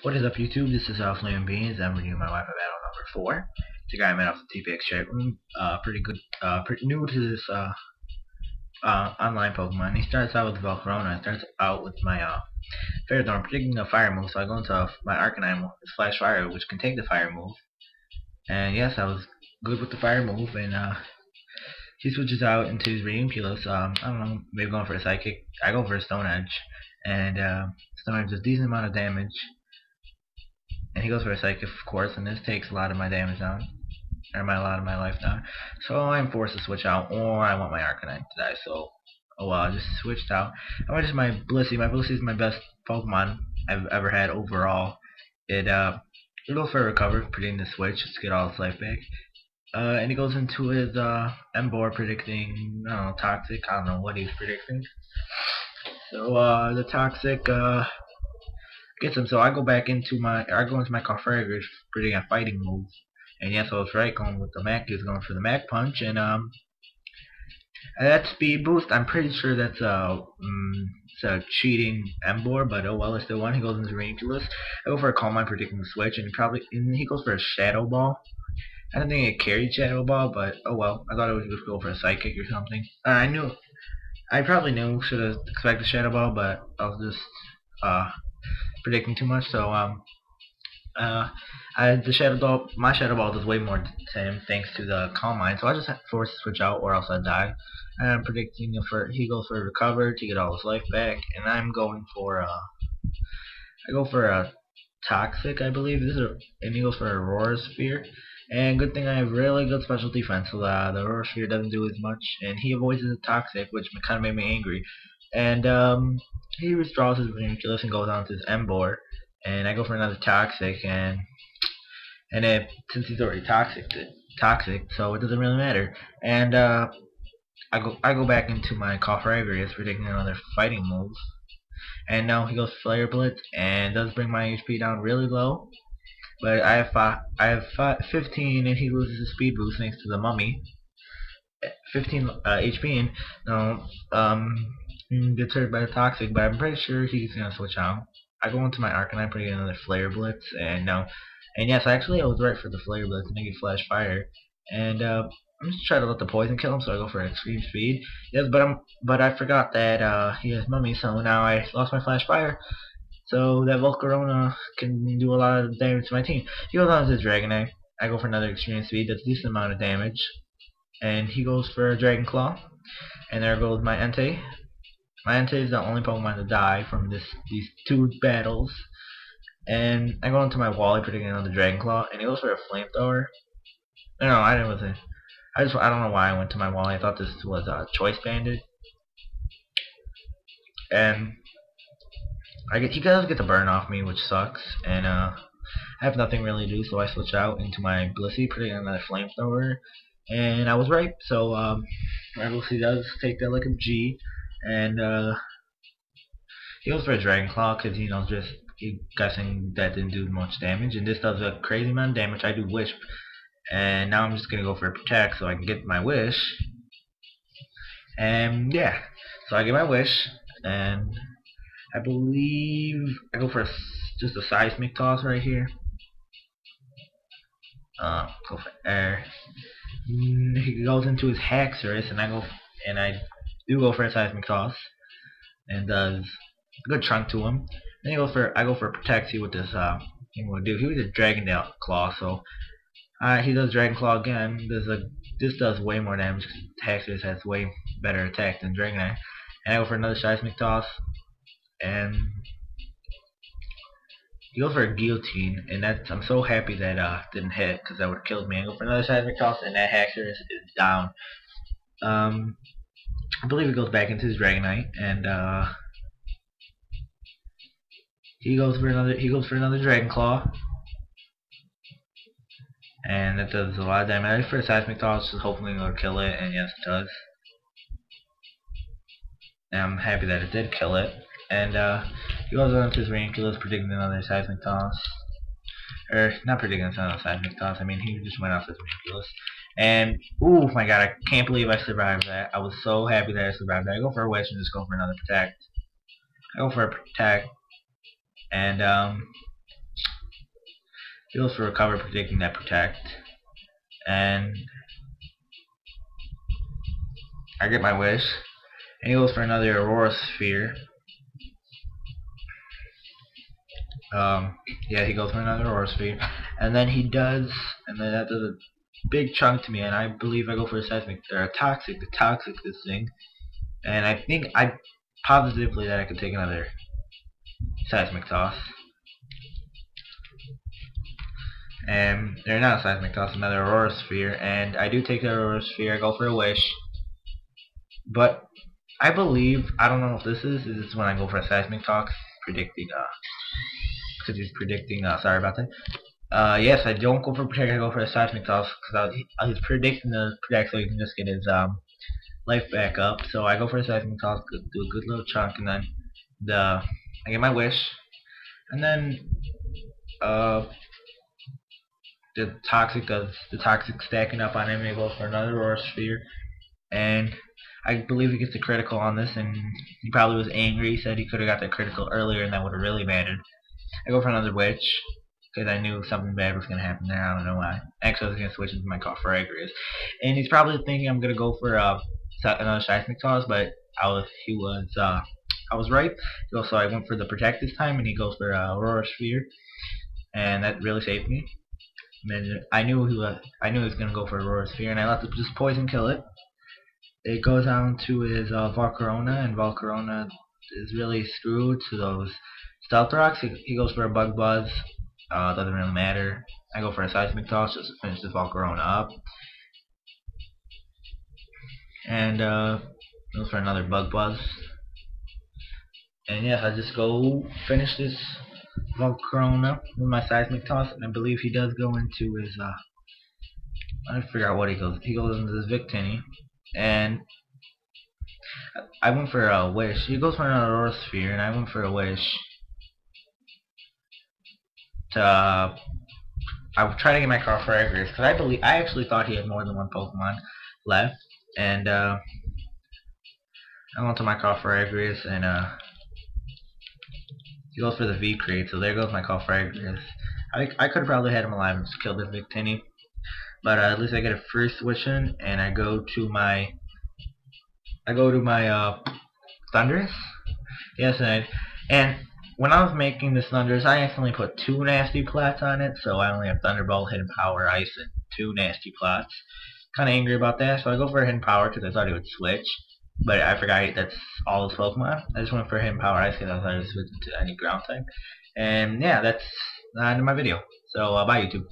What is up, YouTube? This is FlamingBeanz. I'm reviewing my Wi Fi Battle number 4. It's a guy I met off the TPX chat room. Pretty good, pretty new to this online Pokemon. He starts out with Volcarona. He starts out with my Fairy I'm predicting a fire move, so I go into my Arcanine with Flash Fire, which can take the fire move. And yes, I was good with the fire move, and he switches out into his Ridiculous. I don't know, maybe going for a Psychic. I go for a Stone Edge, and Stone Edge does a decent amount of damage. And he goes for a Psychic, of course, and this takes a lot of my damage down, or a lot of my life down. So I'm forced to switch out, or I want my Arcanine to die. So, oh well, I just switched out. I went to my Blissey. My Blissey is my best Pokemon I've ever had overall. It goes for a Recover, predicting the switch just to get all its life back. And he goes into his Emboar, predicting, I don't know, Toxic. I don't know what he's predicting. So the Toxic gets him. So I go into my Carfragger, predicting a fighting move. And yes, I was right, going with the Mac. He was going for the Mac Punch, and that speed boost, I'm pretty sure that's it's a cheating Emboar, but oh well, it's still one. He goes into Ridiculous. I go for a Calm Mind, predicting the switch, and he goes for a Shadow Ball. I don't think it carried Shadow Ball, but oh well. I thought it was just go for a Psychic or something. I probably should have expected Shadow Ball, but I was just predicting too much. So my Shadow Ball does way more to him thanks to the Calm Mind. So I just forced to switch out, or else I'd die. And I'm predicting he goes for a Recover to get all his life back, and I'm going for I go for a Toxic, I believe. And he goes for a Aurora Sphere. And good thing I have really good special defense, so the Aurora Sphere doesn't do as much, and he avoids the Toxic, which kind of made me angry. And he withdraws his Ridiculous and goes on to his Emboar, and I go for another Toxic, and since he's already toxic, so it doesn't really matter. And I go back into my Carfragger, predicting another fighting move, and now he goes Flare Blitz, and does bring my HP down really low. But I have 15, and he loses his speed boost thanks to the Mummy. 15 HP, and gets hurt by the Toxic, but I'm pretty sure he's gonna switch out. I go into my Arcanine, putting another Flare Blitz, and yes, actually I was right for the Flare Blitz, make it Flash Fire, and I'm just trying to let the poison kill him, so I go for Extreme Speed. Yes, but I forgot that he has Mummy, so now I lost my Flash Fire. So that Volcarona can do a lot of damage to my team. He goes on to Dragonite. I go for another Extreme Speed. That's a decent amount of damage. And he goes for a Dragon Claw. And there goes my Entei. My Entei is the only Pokemon to die from these two battles. And I go into my Wally, predicting another Dragon Claw. And he goes for a Flamethrower. No, I didn't listen. I don't know why I went to my Wally. I thought this was a Choice Banded. And he does get the burn off me, which sucks, and I have nothing really to do, so I switch out into my Blissey, predicting another Flamethrower, and I was right. So my Blissey does take the Lick of G, and he goes for a Dragon Claw because guessing that didn't do much damage, and this does a crazy amount of damage. I do Wish, and now I'm just gonna go for a Protect so I can get my Wish, and yeah, so I get my Wish, and I believe I go for just a Seismic Toss right here. Go for air. He goes into his Haxorus, and I do go for a Seismic Toss, and does a good chunk to him. Then I go for a Protect. See what this thing will do. He was a Dragon Claw, so he does Dragon Claw again. This does way more damage because Haxorus has way better attack than Dragonite. And I go for another Seismic Toss. And he goes for a Guillotine, and I'm so happy that didn't hit, because that would have killed me. I go for another Seismic Toss, and that Haxorus is down. I believe he goes back into his Dragonite, and he goes for another Dragon Claw, and that does a lot of damage. For a Seismic Toss, so hopefully it'll kill it, and yes, it does. And I'm happy that it did kill it. And he goes on to his Ridiculous, predicting another Seismic Toss. Or, not predicting another Seismic Toss, I mean, he just went off his Ridiculous. And, oh my god, I can't believe I survived that. I was so happy that I survived that. I go for a Wish and just go for another Protect. I go for a Protect. And He goes for recover, predicting that protect, and I get my wish. And he goes for another Aurora Sphere. Yeah, he goes for another Aurora Sphere, and then that does a big chunk to me, and I believe I go for a seismic or a toxic this thing, and I think positively that I could take another seismic toss, and they're not a seismic toss, another Aurora Sphere, and I do take the Aurora Sphere. I go for a wish, but I believe, I don't know if this is when I go for a seismic toss, predicting because he's predicting, sorry about that. Yes, I don't go for protect, I go for a seismic toss, because I was predicting the protect so he can just get his life back up. So I go for a seismic toss, do a good little chunk, and then I get my wish, and then the toxic stacking up on him. He goes for another Aurora Sphere, and I believe he gets a critical on this, and he probably was angry. He said he could have got that critical earlier, and that would have really mattered. I go for another witch, because I knew something bad was going to happen there. I don't know why. Actually, I was going to switch into my Cofragrius. And he's probably thinking I'm going to go for another seismic toss, but I was right. So I went for the protect this time, and he goes for Aurora Sphere, and that really saved me. And I knew he was going to go for Aurora Sphere, and I let it just poison kill it. It goes on to his Volcarona, and Volcarona is really screwed to those Stealth Rocks. He goes for a Bug Buzz. Doesn't really matter. I go for a seismic toss just to finish this Volcarona up. And goes for another Bug Buzz. And yes, I just go finish this Volcarona with my seismic toss, and I believe he does go into his I forgot what he goes. He goes into his Victini. And I went for a wish. He goes for an Aurora Sphere, and I went for a wish. I would try to get my Cofragrius, because I actually thought he had more than one Pokemon left, and I went to my Cofragrius, and he goes for the V-Crate, so there goes my Cofragrius. I could have probably had him alive and just killed the Victini, but at least I get a free switch in, and I go to my Thundurus. Yes, and when I was making this Thundurus, I accidentally put 2 Nasty Plats on it, so I only have Thunderbolt, Hidden Power, Ice, and 2 Nasty Plats. Kind of angry about that, so I go for a Hidden Power because I thought he would switch, but I forgot that's all his Pokemon. I just went for Hidden Power, Ice, because I thought he would switch to any ground type. And yeah, that's the end of my video. So bye YouTube.